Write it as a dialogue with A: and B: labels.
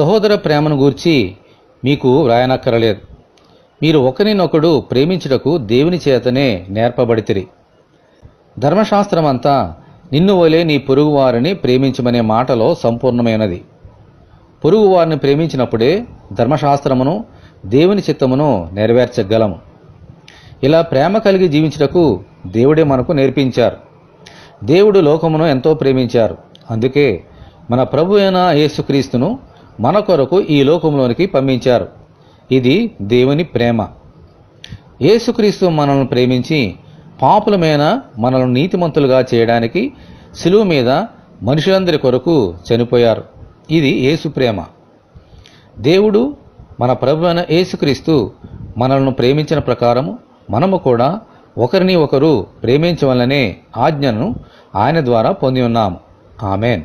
A: సహోదర ప్రేమను గూర్చి మీకు వ్రాయనక్కరలేదు. మీరు ఒకరినొకడు ప్రేమించుటకు దేవుని చేతనే నేర్పబడితిరి. ధర్మశాస్త్రమంతా నిన్ను వలె నీ పొరుగువారిని ప్రేమించమనే మాటలో సంపూర్ణమైనది. పొరుగువారిని ప్రేమించినప్పుడే ధర్మశాస్త్రమును దేవుని చిత్తమును నెరవేర్చగలము. ఇలా ప్రేమ కలిగి జీవించుటకు దేవుడే మనకు నేర్పించారు. దేవుడు లోకమును ఎంతో ప్రేమించారు. అందుకే మన ప్రభు అయిన యేసుక్రీస్తును మన కొరకు ఈ లోకంలోనికి పంపించారు. ఇది దేవుని ప్రేమ. యేసుక్రీస్తు మనల్ని ప్రేమించి పాపులమైన మనల్ని నీతిమంతులుగా చేయడానికి శిలువ మీద మనుషులందరి కొరకు చనిపోయారు. ఇది యేసు ప్రేమ. దేవుడు మన ప్రభు అయిన యేసుక్రీస్తు మనల్ని ప్రేమించిన ప్రకారము మనము కూడా ఒకరిని ఒకరు ప్రేమించవలనే ఆజ్ఞను ఆయన ద్వారా పొంది ఉన్నాము. ఆమెన్.